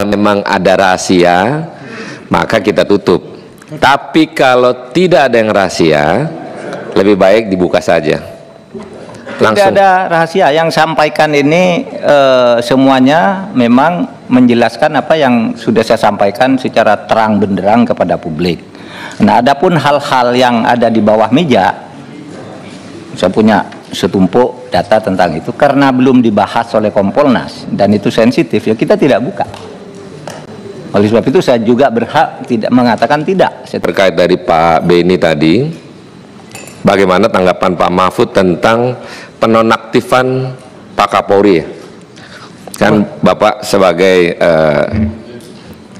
memang ada rahasia, maka kita tutup. Tapi kalau tidak ada yang rahasia, lebih baik dibuka saja. Langsung. Tidak ada rahasia. Yang sampaikan ini semuanya memang menjelaskan apa yang sudah saya sampaikan secara terang benderang kepada publik. Nah, adapun hal-hal yang ada di bawah meja, saya punya setumpuk data tentang itu, karena belum dibahas oleh Kompolnas dan itu sensitif, ya kita tidak buka. Oleh sebab itu saya juga berhak tidak mengatakan tidak. Terkait dari Pak Beni tadi, bagaimana tanggapan Pak Mahfud tentang penonaktifan Pak Kapolri? Kan Bapak sebagai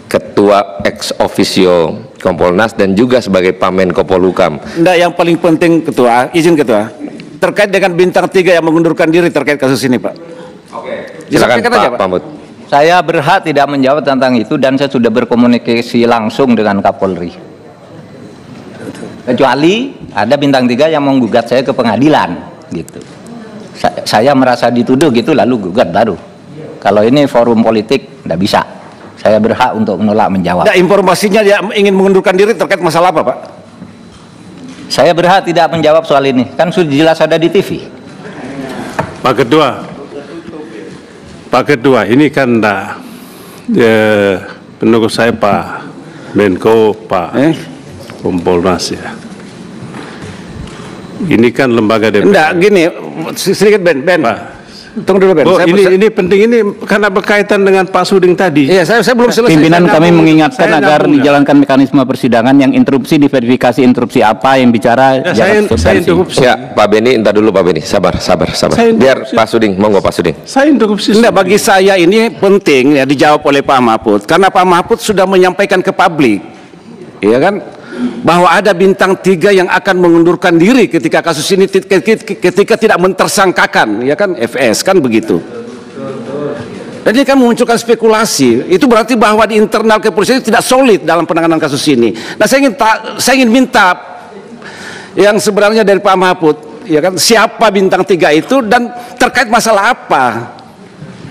ketua ex officio Kompolnas dan juga sebagai Pamenko Polhukam. Enggak, yang paling penting Ketua, izin Ketua, terkait dengan bintang 3 yang mengundurkan diri terkait kasus ini, Pak. Oke. Silakan Pak Mahfud. Saya berhak tidak menjawab tentang itu dan saya sudah berkomunikasi langsung dengan Kapolri. Kecuali ada bintang 3 yang menggugat saya ke pengadilan, gitu. Saya merasa dituduh gitu lalu gugat baru. Kalau ini forum politik tidak bisa. Saya berhak untuk menolak menjawab. Nah, informasinya dia ingin mengundurkan diri terkait masalah apa, Pak? Saya berhak tidak menjawab soal ini. Kan sudah jelas ada di TV. Pak Ketua, ini kan menurut saya Pak Menko, Pak Kompolnas ya. Ini kan lembaga DPR. Enggak, gini, sedikit Ben. Pak. Tunggu dulu Ben. Ini penting, ini karena berkaitan dengan Pak Suding tadi. Iya, saya belum selesai. Pimpinan kami mengingatkan agar dijalankan mekanisme persidangan yang interupsi diverifikasi interupsi apa yang bicara. Ya, saya interupsi. Ya, Pak Beni, entar dulu Pak Beni, sabar. Biar Pak Suding, monggo Pak Suding. Saya interupsi. Enggak, bagi saya ini penting ya dijawab oleh Pak Mahfud, karena Pak Mahfud sudah menyampaikan ke publik, ya kan, bahwa ada bintang 3 yang akan mengundurkan diri ketika kasus ini ketika tidak mentersangkakan, ya kan, FS kan begitu. Dan ini kan memunculkan spekulasi. Itu berarti bahwa di internal kepolisian tidak solid dalam penanganan kasus ini. Nah, saya ingin minta yang sebenarnya dari Pak Mahfud, ya kan, siapa bintang 3 itu dan terkait masalah apa?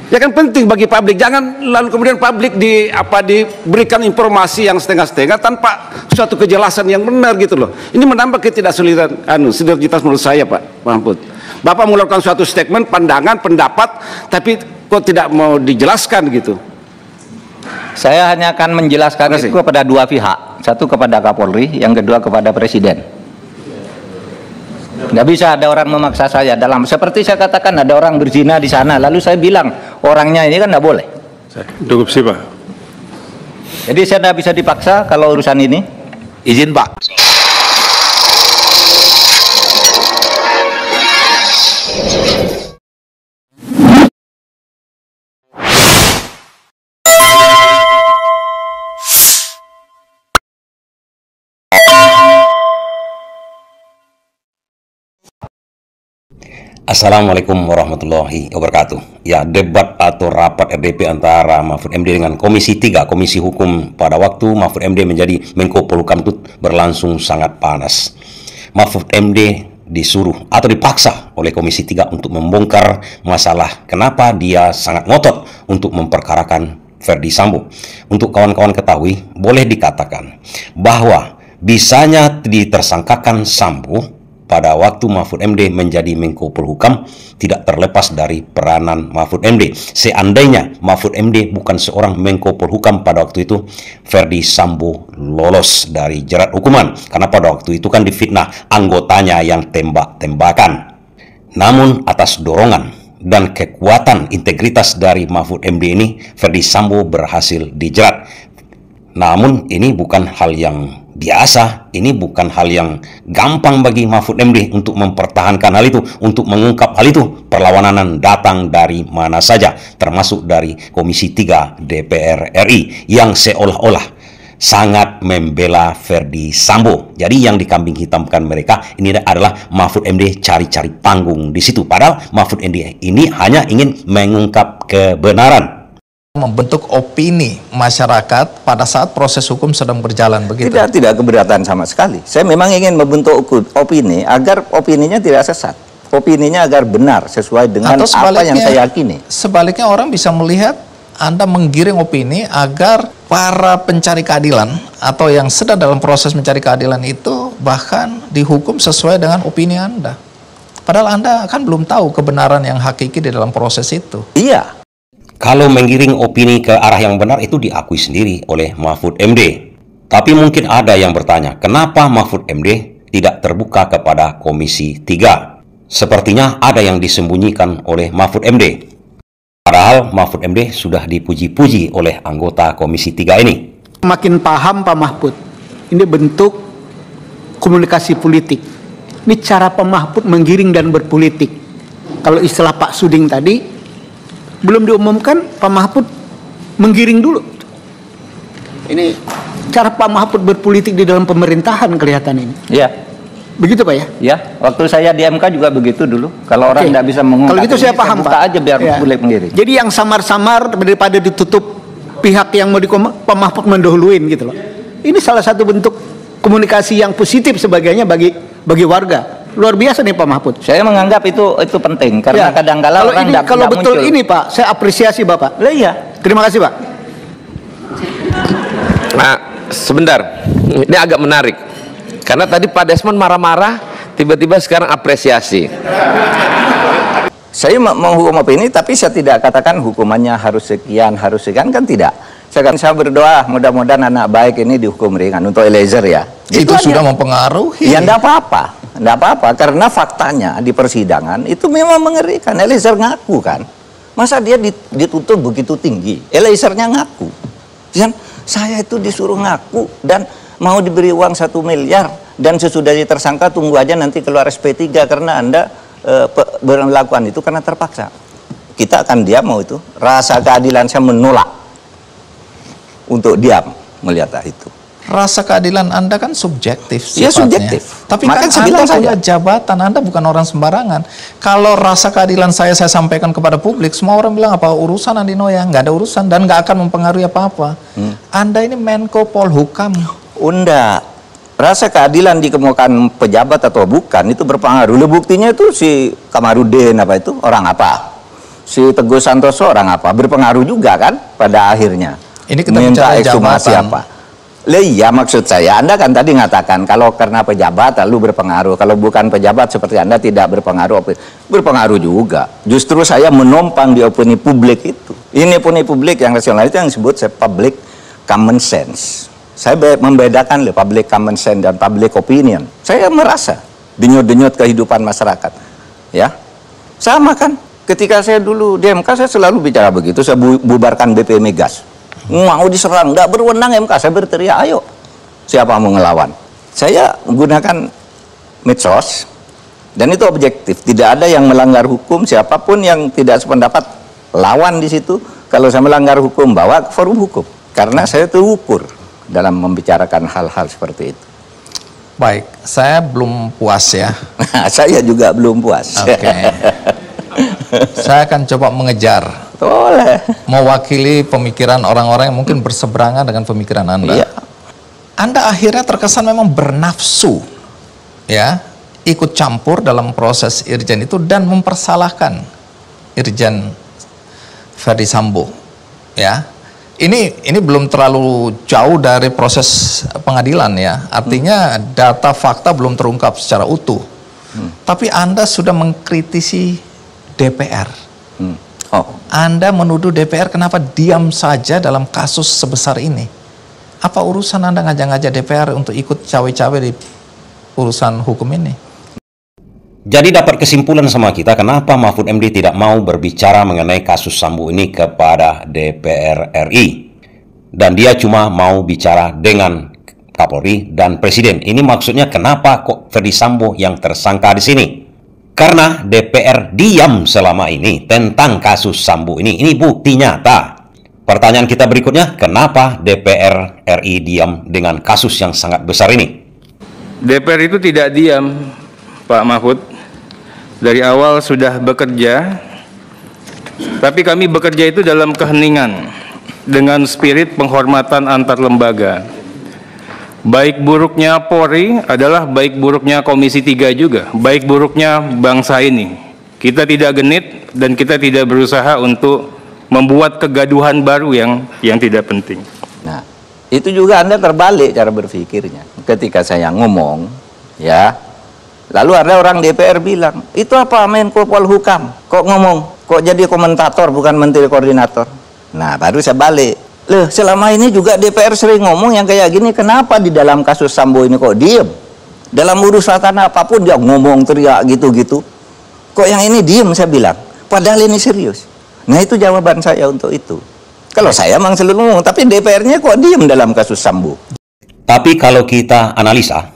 Ya kan penting bagi publik, jangan lalu kemudian publik diberikan informasi yang setengah-setengah tanpa suatu kejelasan yang benar gitu loh. Ini menambah ketidaksoliditas menurut saya, Pak Mahfud. Bapak mengeluarkan suatu statement, pandangan, pendapat, tapi kok tidak mau dijelaskan gitu. Saya hanya akan menjelaskan itu kepada 2 pihak, satu kepada Kapolri, yang kedua kepada Presiden. Nggak bisa ada orang memaksa saya dalam, seperti saya katakan ada orang berzina di sana, lalu saya bilang orangnya ini kan nggak boleh. Interupsi, Pak. Jadi saya nggak bisa dipaksa kalau urusan ini. Izin Pak. Assalamualaikum warahmatullahi wabarakatuh. Ya, debat atau rapat RDP antara Mahfud MD dengan Komisi 3, Komisi Hukum pada waktu Mahfud MD menjadi Menko Polhukam itu berlangsung sangat panas. Mahfud MD disuruh atau dipaksa oleh Komisi 3 untuk membongkar masalah kenapa dia sangat ngotot untuk memperkarakan Ferdi Sambo. Untuk kawan-kawan ketahui, boleh dikatakan bahwa bisanya ditersangkakan Sambo pada waktu Mahfud MD menjadi Menko Polhukam tidak terlepas dari peranan Mahfud MD. Seandainya Mahfud MD bukan seorang Menko Polhukam pada waktu itu, Ferdi Sambo lolos dari jerat hukuman. Karena pada waktu itu kan difitnah anggotanya yang tembak-tembakan. Namun atas dorongan dan kekuatan integritas dari Mahfud MD ini, Ferdi Sambo berhasil dijerat. Namun ini bukan hal yang biasa, ini bukan hal yang gampang bagi Mahfud MD untuk mempertahankan hal itu, untuk mengungkap hal itu. Perlawanan datang dari mana saja, termasuk dari Komisi 3 DPR RI yang seolah-olah sangat membela Ferdi Sambo. Jadi yang dikambing hitamkan mereka ini adalah Mahfud MD cari-cari panggung di situ. Padahal Mahfud MD ini hanya ingin mengungkap kebenaran. Membentuk opini masyarakat pada saat proses hukum sedang berjalan, begitu? Tidak keberatan sama sekali. Saya memang ingin membentuk opini agar opininya tidak sesat, opininya agar benar sesuai dengan apa yang saya yakini. Sebaliknya orang bisa melihat Anda menggiring opini agar para pencari keadilan atau yang sedang dalam proses mencari keadilan itu bahkan dihukum sesuai dengan opini Anda. Padahal Anda kan belum tahu kebenaran yang hakiki di dalam proses itu. Iya. Kalau menggiring opini ke arah yang benar itu diakui sendiri oleh Mahfud MD. Tapi mungkin ada yang bertanya, kenapa Mahfud MD tidak terbuka kepada Komisi 3? Sepertinya ada yang disembunyikan oleh Mahfud MD. Padahal Mahfud MD sudah dipuji-puji oleh anggota Komisi 3 ini. Makin paham Pak Mahfud, ini bentuk komunikasi politik. Ini cara Pak Mahfud menggiring dan berpolitik. Kalau istilah Pak Suding tadi, belum diumumkan, Pak Mahfud menggiring dulu. Ini cara Pak Mahfud berpolitik di dalam pemerintahan kelihatan ini. Iya. Begitu Pak ya? Ya, waktu saya di MK juga begitu dulu. Kalau orang tidak bisa mengungkap, kalau gitu saya paham buka Pak. aja biar Ya. boleh menggiring. Jadi yang samar-samar daripada ditutup pihak yang mau Pak Mahfud mendahuluin gitu loh. Ini salah satu bentuk komunikasi yang positif sebagainya bagi warga. Luar biasa nih Pak Mahfud. Saya menganggap itu penting karena kadang-kala orang tidak kalau betul muncul. ini Pak, saya apresiasi Bapak. Lah iya. Terima kasih Pak. Nah, sebentar, ini agak menarik. Karena tadi Pak Desmond marah-marah, tiba-tiba sekarang apresiasi. Saya menghukum opini, tapi saya tidak katakan hukumannya harus sekian kan tidak. Saya berdoa mudah-mudahan anak baik ini dihukum ringan untuk Eliezer ya. Itu sudah mempengaruhi. Ya enggak apa-apa, karena faktanya di persidangan itu memang mengerikan. Eliezer ngaku kan, masa dia ditutup begitu tinggi? Eliezernya ngaku, dan saya itu disuruh ngaku dan mau diberi uang 1 miliar dan sesudah tersangka tunggu aja nanti keluar SP3 karena Anda melakukan itu karena terpaksa. Kita akan diam mau itu. Rasa keadilan saya menolak untuk diam melihat itu. Rasa keadilan Anda kan subjektif sifatnya. Ya subjektif. Tapi Maka kan Anda punya jabatan, Anda bukan orang sembarangan. Kalau rasa keadilan saya sampaikan kepada publik, semua orang bilang apa urusan Andi Noya, nggak ada urusan dan nggak akan mempengaruhi apa-apa. Anda ini Menko Polhukam. Unda, rasa keadilan dikemukakan pejabat atau bukan itu berpengaruh. Buktinya itu si Kamarudin apa itu orang apa, si Teguh Santoso orang apa, berpengaruh juga kan pada akhirnya. Ini kita minta bicara ekshumasi jabatan. apa? Iya maksud saya, Anda kan tadi ngatakan kalau karena pejabat lalu berpengaruh, kalau bukan pejabat seperti Anda tidak berpengaruh. Berpengaruh juga. Justru saya menompang di opini publik itu. Ini opini publik yang rasional itu yang disebut public common sense. Saya membedakan public common sense dan public opinion. Saya merasa denyut-denyut kehidupan masyarakat. Ya, sama kan. Ketika saya dulu di MK saya selalu bicara begitu. Saya bubarkan BP Migas. Mau diserang, nggak berwenang MK. Saya berteriak, ayo. Siapa mau ngelawan? Saya menggunakan medsos dan itu objektif. Tidak ada yang melanggar hukum. Siapapun yang tidak sependapat lawan di situ. Kalau saya melanggar hukum, bawa ke forum hukum. Karena saya terukur dalam membicarakan hal-hal seperti itu. Baik, saya belum puas ya. Saya juga belum puas. Oke. Saya akan coba mengejar. Boleh. Mewakili pemikiran orang-orang yang mungkin berseberangan dengan pemikiran Anda. Iya. Anda akhirnya terkesan memang bernafsu, ya, ikut campur dalam proses Irjen itu dan mempersalahkan Irjen Verdi Sambo, ya. Ini belum terlalu jauh dari proses pengadilan ya. Artinya data fakta belum terungkap secara utuh. Tapi Anda sudah mengkritisi DPR. Anda menuduh DPR kenapa diam saja dalam kasus sebesar ini. Apa urusan Anda ngajak-ngajak DPR untuk ikut cawe-cawe di urusan hukum ini? Jadi dapat kesimpulan sama kita kenapa Mahfud MD tidak mau berbicara mengenai kasus Sambo ini kepada DPR RI. Dan dia cuma mau bicara dengan Kapolri dan Presiden. Ini maksudnya kenapa kok Verdi Sambo yang tersangka di sini? Karena DPR diam selama ini tentang kasus Sambo ini. Ini bukti nyata. Pertanyaan kita berikutnya, kenapa DPR RI diam dengan kasus yang sangat besar ini? DPR itu tidak diam, Pak Mahfud. Dari awal sudah bekerja, tapi kami bekerja itu dalam keheningan, dengan spirit penghormatan antar lembaga. Baik buruknya Polri adalah baik buruknya Komisi 3 juga, baik buruknya bangsa ini. Kita tidak genit dan kita tidak berusaha untuk membuat kegaduhan baru yang tidak penting. Nah, itu juga Anda terbalik cara berpikirnya. Ketika saya ngomong, ya, lalu ada orang DPR bilang, itu apa Menko Polhukam? Kok ngomong? Kok jadi komentator bukan menteri koordinator? Nah, baru saya balik. Loh, selama ini juga DPR sering ngomong yang kayak gini, kenapa di dalam kasus Sambo ini kok diem? Dalam urusan apapun dia ngomong teriak gitu-gitu. Kok yang ini diem, saya bilang. Padahal ini serius. Nah, itu jawaban saya untuk itu. Kalau saya memang selalu ngomong, tapi DPR-nya kok diem dalam kasus Sambo? Tapi kalau kita analisa,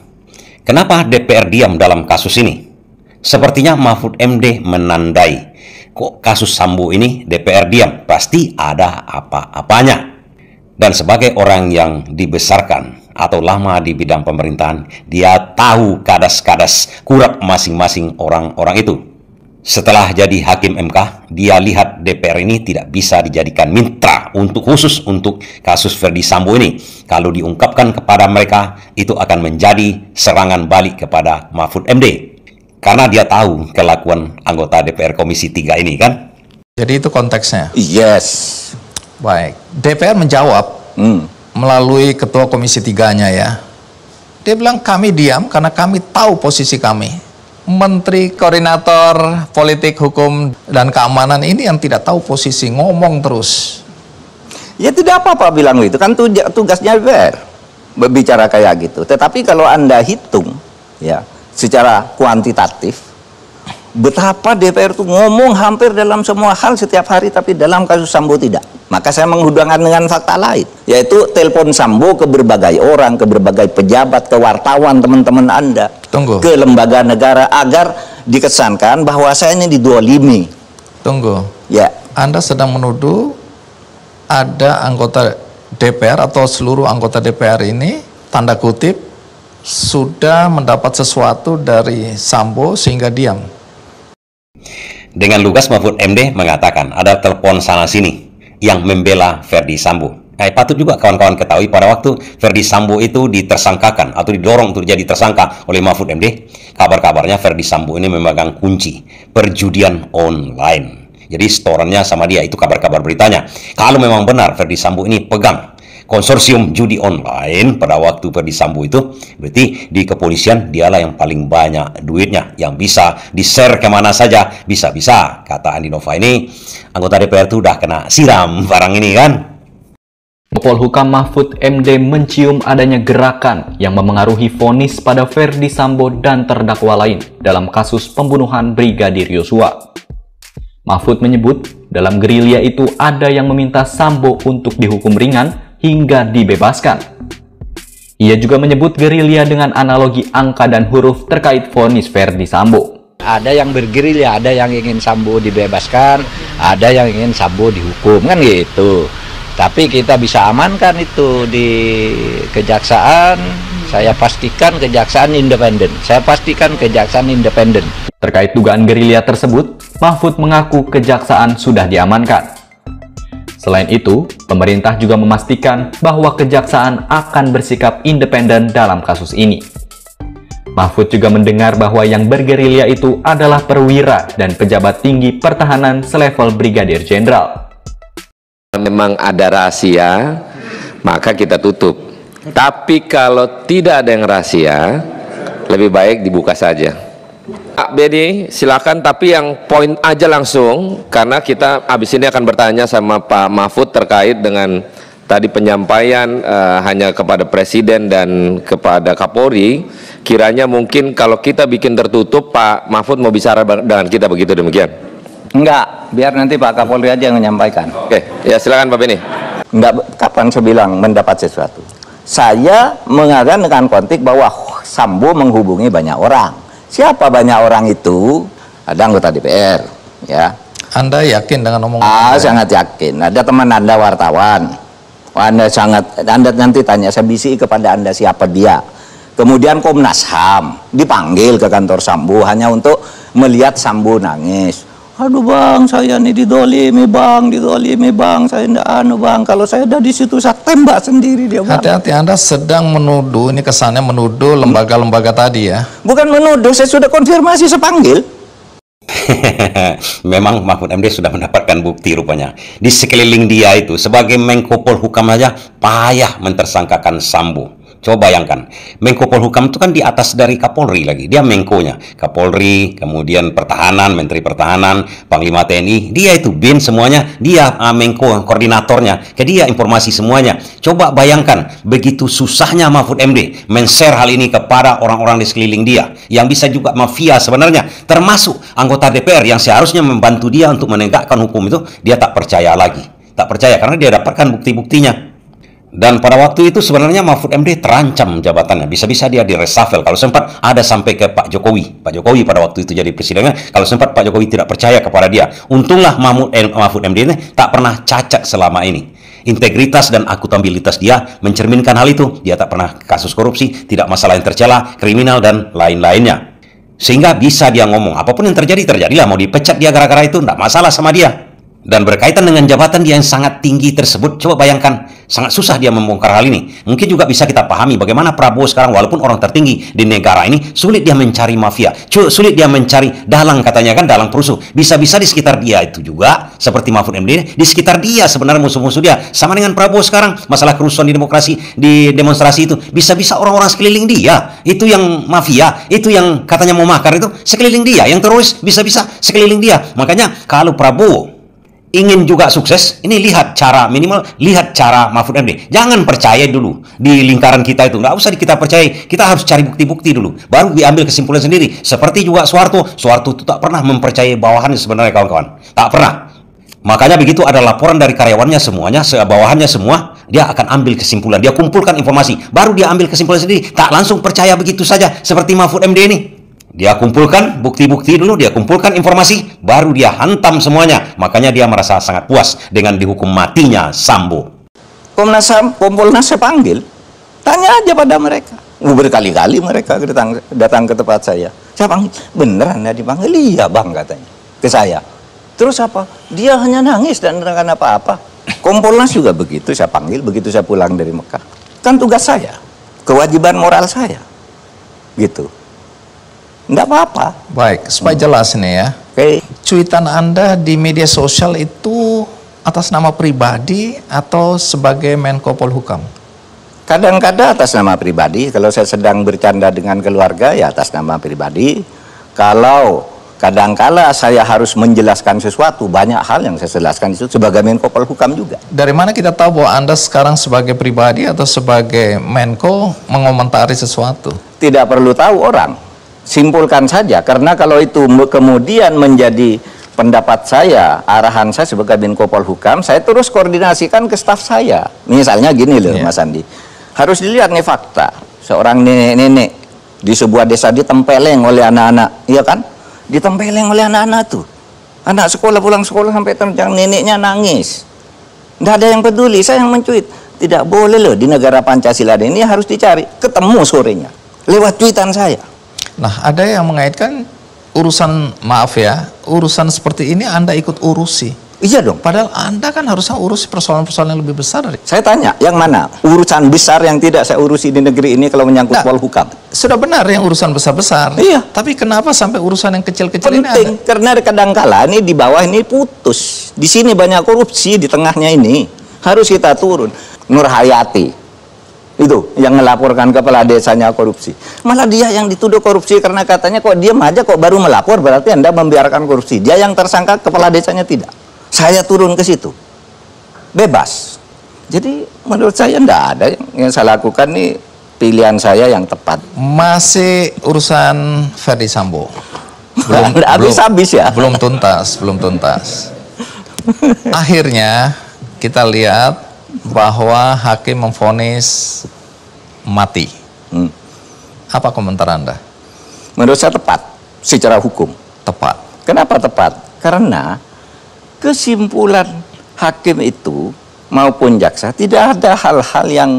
kenapa DPR diam dalam kasus ini? Sepertinya Mahfud MD menandai, kok kasus Sambo ini DPR diam, pasti ada apa-apanya. Dan sebagai orang yang dibesarkan atau lama di bidang pemerintahan, dia tahu kadas-kadas kurat masing-masing orang-orang itu. Setelah jadi hakim MK, dia lihat DPR ini tidak bisa dijadikan mitra khusus untuk kasus Ferdi Sambo ini. Kalau diungkapkan kepada mereka, itu akan menjadi serangan balik kepada Mahfud MD. Karena dia tahu kelakuan anggota DPR Komisi 3 ini, kan? Jadi itu konteksnya? Yes. Baik, DPR menjawab melalui ketua Komisi 3-nya ya. Dia bilang kami diam karena kami tahu posisi kami. Menteri Koordinator Politik, Hukum, dan Keamanan ini yang tidak tahu posisi, ngomong terus. Ya tidak apa-apa bilang itu, kan tugasnya DPR berbicara kayak gitu. Tetapi kalau Anda hitung ya secara kuantitatif, betapa DPR itu ngomong hampir dalam semua hal setiap hari, tapi dalam kasus Sambo tidak. Maka saya menghubungkan dengan fakta lain, yaitu telepon Sambo ke berbagai orang, ke berbagai pejabat, ke wartawan teman-teman Anda, ke lembaga negara, agar dikesankan bahwa saya ini didolimi. Tunggu. Ya. Anda sedang menuduh ada anggota DPR atau seluruh anggota DPR ini, tanda kutip, sudah mendapat sesuatu dari Sambo sehingga diam. Dengan lugas Mahfud MD mengatakan ada telepon sana-sini yang membela Ferdi Sambo. Patut juga kawan-kawan ketahui pada waktu Ferdi Sambo itu ditersangkakan atau didorong untuk jadi tersangka oleh Mahfud MD, kabar-kabarnya Ferdi Sambo ini memegang kunci perjudian online. Jadi setorannya sama dia, itu kabar-kabar beritanya. Kalau memang benar Ferdi Sambo ini pegang konsorsium judi online pada waktu Ferdi Sambo itu, berarti di kepolisian dialah yang paling banyak duitnya, yang bisa di-share kemana saja, bisa-bisa. Kata Andi Nova ini, anggota DPR itu udah kena siram barang ini, kan? Polhukam Mahfud MD mencium adanya gerakan yang memengaruhi vonis pada Ferdi Sambo dan terdakwa lain dalam kasus pembunuhan Brigadir Yosua. Mahfud menyebut dalam gerilya itu ada yang meminta Sambo untuk dihukum ringan hingga dibebaskan. Ia juga menyebut gerilya dengan analogi angka dan huruf terkait vonis Ferdi Sambo. Ada yang bergerilya, ada yang ingin Sambo dibebaskan, ada yang ingin Sambo dihukum, kan gitu. Tapi kita bisa amankan itu di kejaksaan. Saya pastikan kejaksaan independen. Terkait dugaan gerilya tersebut, Mahfud mengaku kejaksaan sudah diamankan. Selain itu, pemerintah juga memastikan bahwa kejaksaan akan bersikap independen dalam kasus ini. Mahfud juga mendengar bahwa yang bergerilya itu adalah perwira dan pejabat tinggi pertahanan selevel Brigadir Jenderal. Memang ada rahasia, maka kita tutup. Tapi kalau tidak ada yang rahasia, lebih baik dibuka saja. Pak Beni, silakan, tapi yang poin aja langsung, karena kita habis ini akan bertanya sama Pak Mahfud terkait dengan tadi penyampaian hanya kepada Presiden dan kepada Kapolri. Kiranya mungkin kalau kita bikin tertutup, Pak Mahfud mau bicara dengan kita, begitu demikian? Enggak, biar nanti Pak Kapolri aja yang menyampaikan. Oke, ya silakan Pak Beni. Enggak, kapan saya bilang mendapat sesuatu? Saya mengatakan dengan konteks bahwa Sambo menghubungi banyak orang. Siapa banyak orang itu? Ada anggota DPR, ya. Anda yakin dengan omongan Anda? Sangat yakin. Ada teman Anda wartawan. Anda nanti tanya, saya bisi kepada Anda siapa dia. Kemudian Komnas HAM dipanggil ke kantor Sambo hanya untuk melihat Sambo nangis. Aduh bang, saya ini didolimi bang, saya enggak bang, kalau saya ada di situ saya tembak sendiri dia bang. Hati-hati, Anda sedang menuduh, ini kesannya menuduh lembaga-lembaga tadi ya. Bukan menuduh, saya sudah konfirmasi, saya panggil. Memang Mahfud MD sudah mendapatkan bukti rupanya. Di sekeliling dia itu, sebagai Menko Polhukam aja payah mentersangkakan Sambo. Coba bayangkan, Menko Polhukam itu kan di atas dari Kapolri lagi. Dia Menko-nya. Kapolri, kemudian Pertahanan, Menteri Pertahanan, Panglima TNI. Dia itu BIN semuanya. Dia Menko, koordinatornya. Ke dia informasi semuanya. Coba bayangkan, begitu susahnya Mahfud MD men-share hal ini kepada orang-orang di sekeliling dia. Yang bisa juga mafia sebenarnya. Termasuk anggota DPR yang seharusnya membantu dia untuk menegakkan hukum itu. Dia tak percaya lagi. Tak percaya karena dia dapatkan bukti-buktinya. Dan pada waktu itu sebenarnya Mahfud MD terancam jabatannya. Bisa-bisa dia di-reshuffle. Kalau sempat ada sampai ke Pak Jokowi. Pak Jokowi pada waktu itu jadi presidennya. Kalau sempat Pak Jokowi tidak percaya kepada dia. Untunglah Mahfud MD ini tak pernah cacat selama ini. Integritas dan akuntabilitas dia mencerminkan hal itu. Dia tak pernah kasus korupsi, tidak masalah yang tercela, kriminal, dan lain-lainnya. Sehingga bisa dia ngomong. Apapun yang terjadi, terjadilah. Mau dipecat dia gara-gara itu, tidak masalah sama dia. Dan berkaitan dengan jabatan dia yang sangat tinggi tersebut, coba bayangkan, sangat susah dia membongkar hal ini. Mungkin juga bisa kita pahami bagaimana Prabowo sekarang, walaupun orang tertinggi di negara ini, sulit dia mencari mafia, sulit dia mencari dalang, katanya kan, dalang perusuh. Bisa-bisa di sekitar dia itu juga, seperti Mahfud MD, di sekitar dia sebenarnya musuh-musuh dia. Sama dengan Prabowo sekarang, masalah kerusuhan di demokrasi, di demonstrasi itu, bisa-bisa orang-orang sekeliling dia, itu yang mafia, itu yang katanya mau makar itu, sekeliling dia, yang teroris, bisa-bisa sekeliling dia. Makanya kalau Prabowo ingin juga sukses, ini lihat cara, minimal lihat cara Mahfud MD. Jangan percaya dulu di lingkaran kita itu, nggak usah kita percaya. Kita harus cari bukti-bukti dulu, baru diambil kesimpulan sendiri. Seperti juga Soeharto itu tak pernah mempercayai bawahannya sebenarnya, kawan-kawan. Tak pernah. Makanya begitu ada laporan dari karyawannya semuanya, bawahannya semua, dia akan ambil kesimpulan. Dia kumpulkan informasi, baru dia ambil kesimpulan sendiri. Tak langsung percaya begitu saja, seperti Mahfud MD ini. Dia kumpulkan bukti-bukti dulu, dia kumpulkan informasi, baru dia hantam semuanya. Makanya dia merasa sangat puas dengan dihukum matinya Sambo. Kompolnas saya panggil, tanya aja pada mereka. Berkali-kali mereka datang ke tempat saya. Saya panggil, beneran ya dipanggil? Iya bang, katanya ke saya. Terus apa? Dia hanya nangis dan menerangkan apa-apa. Kompolnas juga begitu, saya panggil begitu saya pulang dari Mekah. Kan tugas saya, kewajiban moral saya, gitu. Enggak apa-apa. Baik, supaya jelas nih ya. Cuitan Anda di media sosial itu atas nama pribadi atau sebagai Menko Polhukam? Kadang-kadang atas nama pribadi. Kalau saya sedang bercanda dengan keluarga, ya atas nama pribadi. Kalau kadang-kala saya harus menjelaskan sesuatu, banyak hal yang saya jelaskan itu sebagai Menko Polhukam juga. Dari mana kita tahu bahwa Anda sekarang sebagai pribadi atau sebagai Menko mengomentari sesuatu? Tidak perlu tahu orang. Simpulkan saja, karena kalau itu kemudian menjadi pendapat saya, arahan saya sebagai Menko Polhukam, saya terus koordinasikan ke staf saya. Misalnya gini loh, Mas Andi, harus dilihat nih fakta. Seorang nenek-nenek di sebuah desa ditempeleng oleh anak-anak, iya kan? Ditempeleng oleh anak-anak tuh. Anak sekolah pulang sekolah sampai terjang, neneknya nangis. Nggak ada yang peduli, saya yang mencuit. Tidak boleh loh di negara Pancasila ini, harus dicari. Ketemu sorenya, lewat cuitan saya. Nah, ada yang mengaitkan urusan, maaf ya, urusan seperti ini Anda ikut urusi. Iya dong. Padahal Anda kan harusnya urusi persoalan-persoalan yang lebih besar. Saya tanya, yang mana? Urusan besar yang tidak saya urusi di negeri ini kalau menyangkut Polhukam. Sudah benar yang urusan besar-besar. Iya. Tapi kenapa sampai urusan yang kecil-kecil ini ada? Penting, karena kadang-kala ini di bawah ini putus. Di sini banyak korupsi, di tengahnya ini. Harus kita turun. Nur Hayati. Itu yang melaporkan kepala desanya korupsi. Malah dia yang dituduh korupsi karena katanya kok diam aja kok baru melapor, berarti Anda membiarkan korupsi. Dia yang tersangka, kepala desanya tidak. Saya turun ke situ. Bebas. Jadi menurut saya enggak ada yang saya lakukan nih, pilihan saya yang tepat. Masih urusan Ferdi Sambo. Belum habis-habis ya. Belum tuntas. Akhirnya kita lihat bahwa hakim memvonis mati. Apa komentar Anda? Menurut saya tepat secara hukum. Tepat. Kenapa tepat? Karena kesimpulan hakim itu maupun jaksa tidak ada hal-hal yang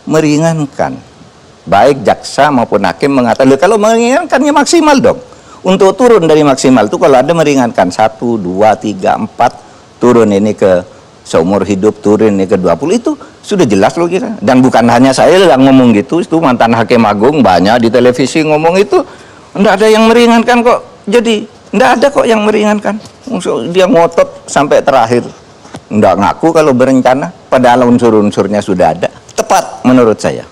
meringankan. Baik jaksa maupun hakim mengatakan, kalau meringankan ya maksimal dong. Untuk turun dari maksimal itu kalau ada meringankan 1, 2, 3, 4, turun ini ke seumur hidup, turun ini ke 20, itu sudah jelas logika. Dan bukan hanya saya yang ngomong gitu, itu mantan hakim agung banyak di televisi ngomong itu. Enggak ada yang meringankan kok. Jadi Nggak ada kok yang meringankan. Dia ngotot sampai terakhir. Nggak ngaku kalau berencana, padahal unsur-unsurnya sudah ada. Tepat menurut saya.